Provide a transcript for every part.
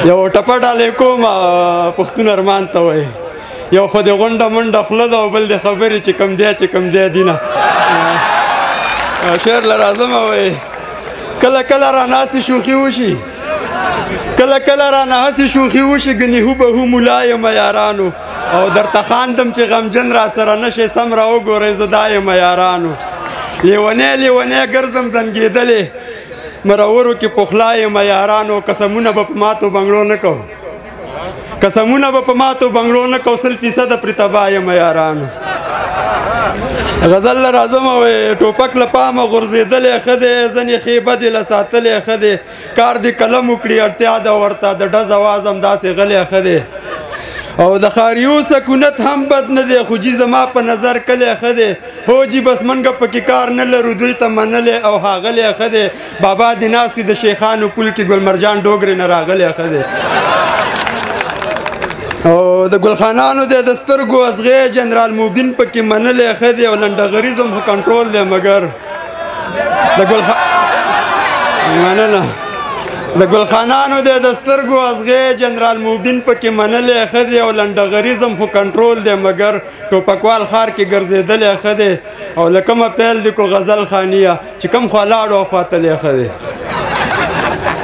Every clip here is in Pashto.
یو ټپه ډالۍ کوم پښتون ارمان ته وایي یو خو د غونډه منډه خوله ده او بل د خبرې چې کم دی دینه شعر له راځم وایي کله کله رانه هسې شوخي وشي کله کله رانه هسې شوخي وشي ګنې هوبهو ملا یم یارانو او درته خاندم چې غمجن را سره نشئ سم را وګورئ زه دا یم یارانو لیونی ګرځم زنګېدلې مرورو کې پخلا یم یارانو قسمونه به په ماتو بنګړو نه کوو قسمونه به په ماتو بنګړو نه کوو 100% پرې تباه یم یارانو غزل له راځم وایي ټوپک له پامه غورځېدلی ښه دی ځنې ښې بدې له ساتلی ښه دی کار دې قلم وکړي اړتیا ده ورته د ډز اواز هم داسې غلی ښه دی او د خاریو سکونت هم بد نه دی خو جي زما په نظر کلی ښه دی هو جي بس منګه پکې کار نه لرو دوی ته منلی او ښاغلی ښه دی بابا دې ناست وي د شیخانو پل کې ګلمرجان ډوګرې نه راغلی ښه دی او د ګلخانانو دی د سترګو ازغې جنرال موبین پکې منلی ښه دی او لنډغریز هم خو کنټرول دی مګر مننه د ګلخانانو دی د سترګو ازغې جنرال موبین پکې منلی ښه دی او لنډغریز هم خو کنټرول دی مګر ټوپکوال ښار کې ګرځېدلی ښه دی او له کومه پیل دی کو غزل خانیه چې کوم خوا لاړو او خواته ښه دی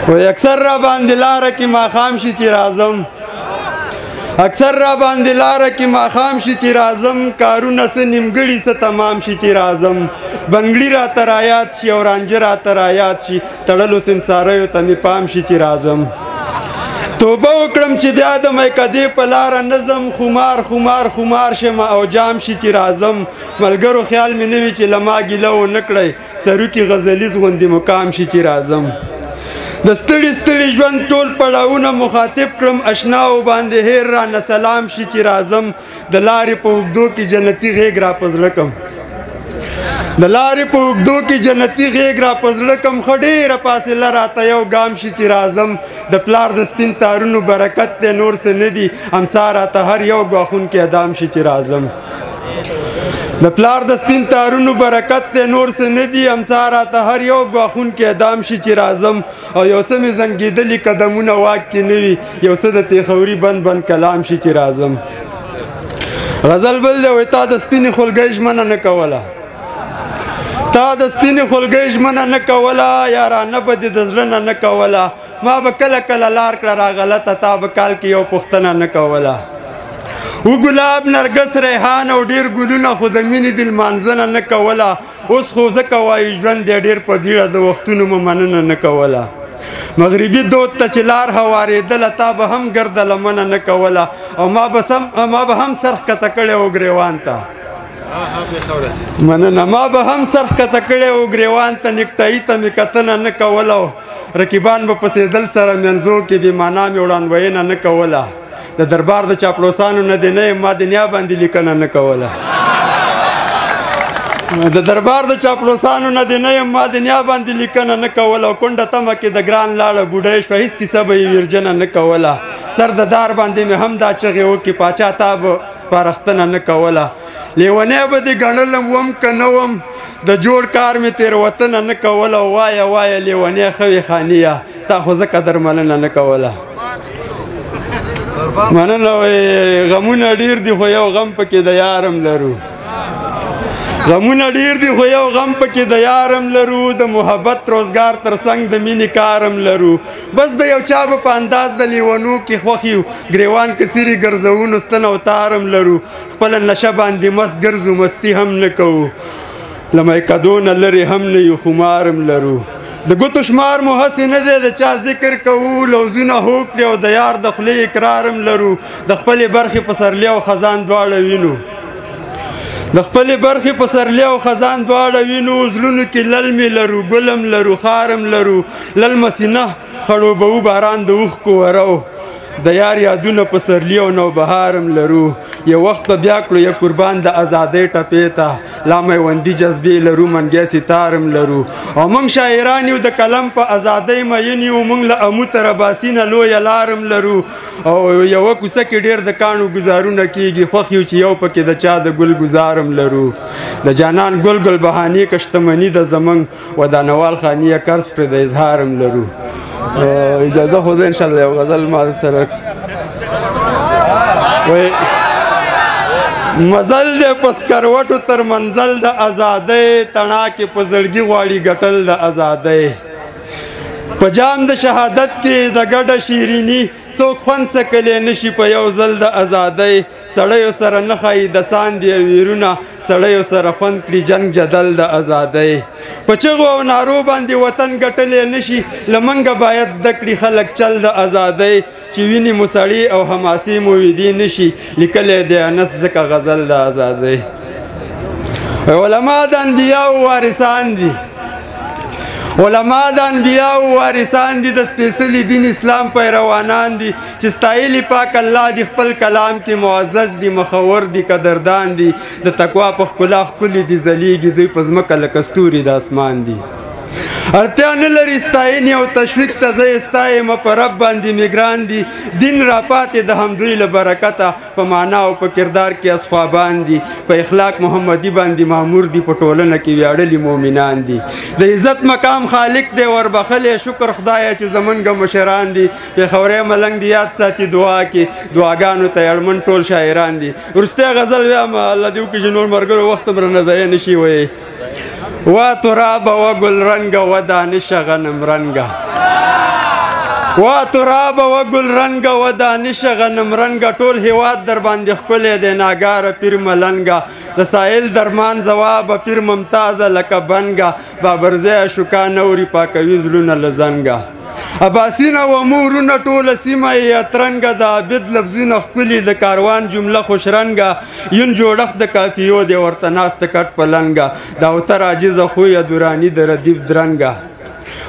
وایي اکثر را باندې لاره کې ماښام شي چې راځم اکثر را باندې لاره کې ماښام شي چې راځم کارونه څه نیمګړي څه تمام شي چې راځم بنګړي راته رایاد شي او رانجه راته رایاد شي تړلو سمساریو ته مې پام شي چې راځم توبه وکړم چې بیا د میکدې په لاره نظم خمار شم او جام شي چې راځم ملګرو خیال مې نه وي چې له ما ګیله ونه کړی سروکي غزلیز غوندې مقام شي چې راځم د ستړي ژوند ټول پړاوونه مخاطب کړم اشناو باندې هیر رانه سلام شي چې راځم د لارې په اوږدو کې جنتي غېږ را په زړه کم د لارې په اوږدو کې جنتي غېږ را په زړه کم ښه ډېره فاصله راته یو ګام شي چې راځم د پلار د سپین تارونو برکت دی نور څه نه دي امسا راته هر یو ګواښونکی ادام شي چې راځم د پلار د سپین تارونو برکت دی نور څه نه دي امسا راته هر یو ګواښونکی ادام شي چې راځم او یو څه مې زنګېدلي قدمونه واک کې نه وي یو څه د پېښوري بند کلام شي چې راځم غزل بل دی وایي تا د سپینې خولګۍ ژمنه نه کوله تا د سپینې خولګۍ ژمنه نه کوله یارانه به دې د زړه نه کوله ما به کله لار کړه راغلطه تا به کال کې یو پوښتنه نه کوله و ګلاب نرګس ریحان او ډېر ګلونه خو د مینې د لمانځنه نه کوله اوس خو ځکه وایي ژوند دی ډېر په بیړه د وختونو مو مننه نه کوله مغربي دود ته چې لار هوارېدله تا به هم ګرده لمنه نه کوله او ما به هم سر ښکته کړی و ګریوان ته مننه ما به هم سر ښکته کړی و ګریوان ته نیکټایي ته مې کتنه نه کوله رقیبان به پسېدل سره منځو کې بې معنا مې وړاندوینه نه کوله د دربار د چاپلوسانو نه دی نه یم ما دنیا باندې لیکنه نه کوله د دربار د چاپلوسانو نه دی نه یم ما دنیا باندې لیکنه نه کوله او کونډه تمه کې د ګران لاړه بوډۍ شوه هېڅ کیسه به یې ویرجنه نه کوله سر د دار باندې مې هم دا چغې وکړي پاچا تا به سپارښتنه نه کوله لیونی به دې ګڼلم وم که نه وم د جوړ کار مې تېروتنه نه کوله وایه لیونی ښه وې خانیه تا خو ځکه درملنه نه کوله مننه وایي غمونه ډېر دي خو یو غم پکې د یارم لرو غمونه ډېر دي خو یو غم پکې د یارم لرو د محبت روزګار تر څنګ د مینې کارم لرو بس د یو چا به په انداز د لیونو کې خوښ یو ګریوان کسیري ګرځو نستن او تارم لرو خپله نشه باندې مست ګرځو مستی هم نه کوو له میکدو نه لرې هم نه یو خمارم لرو د ګوتو شمار مو هسې نه دی د چا ذکر کوو لوزونه هو کړي او د یار د خولې اقرارم لرو د خپلې برخې پسرلی او خزان دواړه وینو د خپلې برخې پسرلی او خزان دواړه وینو زړونو کې للمې لرو ګلم لرو خارم لرو للمه سینه خړوبوو باران د اوښکو ورو د یار یادونه پسرلی او نوبهارم لرو یو وخت به بیا کړو یا قربان د ازادۍ ټپې ته لا میوندي جذبې لرو منګی ستارم لرو او موږ شاعران یو د کلم په ازادۍ مین یو موږ له امو تر اباسي نه لویه لارم لرو او یوه کوڅه کې ډېر د کاڼو ګزارونه کېږي خوښ یو چې یو پکې د چا د ګل ګزارم لرو د جانان ګل بهانې که شتمني د زموږ ودانوال خانیه قرض پرې د اظهارم لرو اجازه خو ده انشاءالله یو غزل ما سره وای مزل دې پس کروټو تر منزل د ازادۍ تڼا کې په زړګي غواړي ګټل د ازادۍ په جام د شهادت کې د ګډه شیریني څوک خوند څکلی نشي په یو ځل د ازادۍ سړیو سره نه ښایي د ساندې ویرونه سړیو سره خوند کړي جنګ جدل د ازادۍ په چغو او نارو باندې وطن ګټلی نشي له منګه باید زده کړي خلک چل د ازادۍ چې ویني مو سړي او حماسي مو ویدي نشي لیکلی دی انس ځکه غزل د ازادۍ علما د انبیاو وارثان دي علما د انبیاو وارثان دي د سپېڅلي دین اسلام پیروانان دي چې ستایلي پاک الله دي خپل کلام کې معزز دي مخور دي قدردان دي د تقوا په ښکلا ښکلي دي ځلیږي دوی په ځمکه لکه ستوري د اسمان دي اړتیا نه لري ستاینې او تشویق ته زه یې ستایم په رب باندې مګران دي دین راپاتې د همدوی له برکته په معنا او په کردار کې اصحابان دي په اخلاق محمدي باندې مامور دي په ټولنه کې ویاړلي مؤمنان دي د عزت مقام خالق دی وربخلی شکر خدایه چې زمونږ مشران دي پېښوری ملنګ دي یاد ساتي دعا کې دعاګانو ته اړمن ټول شاعران دي وروستی غزل ویم الله دې وکړي چې نور ملګرو وخت هم رانه ضایع نه شي ویې وا تراب و گل رنگ و دانش غنم رنگ وا تراب و گل رنگ و دانش غنم رنگ ټول هیواد در باندې ښکلی دی ناګاره پیر ملنګه د سایل درمان ځواب پیر ممتازه لکه بنګه بابرزی شوکا نوري پاکوي زړونه له زنګه عباسینه و مورونه ټوله سیمه یې اترنګه د عابد لفظونه ښکلي د کاروان جمله خوشرنګه یون جوړښت د کافیو دی ورته ناسته کټ پلنګه د اوتر عاجزه خویه دوراني د ردیف درنګه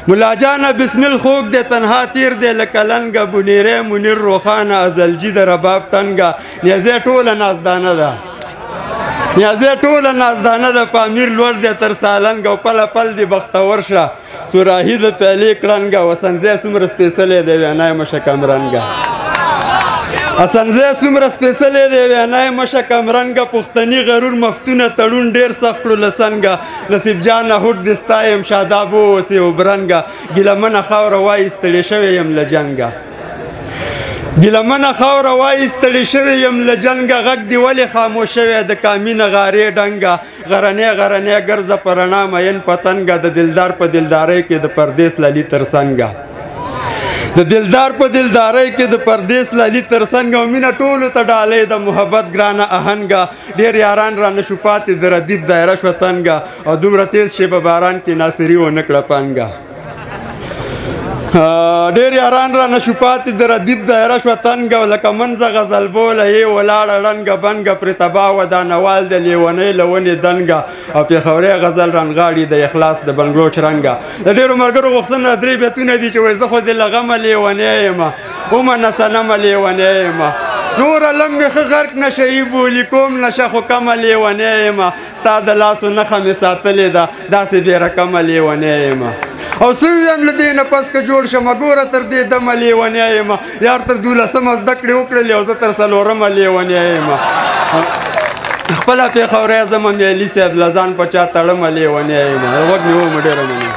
ملاجانه بسمل خوږ دی تنها تیر دی لکه لنګه بنیری منیر روښانه ازلجي د رباب ټنګه نیازی ټوله نازدانه ده نیازی ټوله نازدانه د پامیر لوړ دی تر سالنګ او پله پل دی بختور شه سوراهي د پیلې کړنګه وسنځی څومره سپېڅلی دی وینا یې مشه کمرنګه اسنځی څومره سپېڅلی دی وینا یې مشه کمرنګه پښتني غرور مفتونه تړون ډېر سخت کړو له سنګه نصیب جانه هوډ دې ستا یم شاداب واوسې وبرنګه ګیلمنه خاوره وایي ستړی شوی یم له جنګه ګیلمنه خاوره وایي ستړی شوی یم له جنګه غږ دې ولې خاموش شوی د کامینه غارې ډنګه غرنی غرنی ګرځه په رڼا مین پتنګه د دلدار په دلدارۍ کې د پردیس لالي تر څنګه د دلدار په دلدارۍ کې د پردیس لالي تر څنګه او مینه ټولو ته ډالۍ د محبت ګرانه آهنګه ډېر یاران رانه شو پاتې د ردیف دایره شوه تنګه او دومره تیز شی په باران کې ناصري ونه کړه پنګه ډېر یاران را نشو پاتې د ردیف دایره شوه تنګه لکه منځه غزل بوله یې ولاړه ړنګه بنګه پرې تباه وه دا نوال د لیونۍ له ونې دنګه او پېښوری غزل رانغاړي د اخلاص د بنګړو چرنګه د ډېرو ملګرو غوښتنه درې بیتونه دي چې وایي زه خو دې له غمه لیونی یم ومنه صنمه لیونی یم نور علم مې ښه غرق نشه یي بولي کوم نشه خو کمه لیونی یم ستا د لاسو نښه مې ساتلې ده داسې بې رقمه لیونی یم او څه ویم له دې نه پس که جوړ شمه ګوره تر دې دمه لیونی یم یار تر 12مه زده کړې وکړلې او زه تر 4مه لیونی یم خپله پېښوری زمه میلي صاحب له ځان په چا تړمه لیونی یم غوږ مې ومه ډېره مننه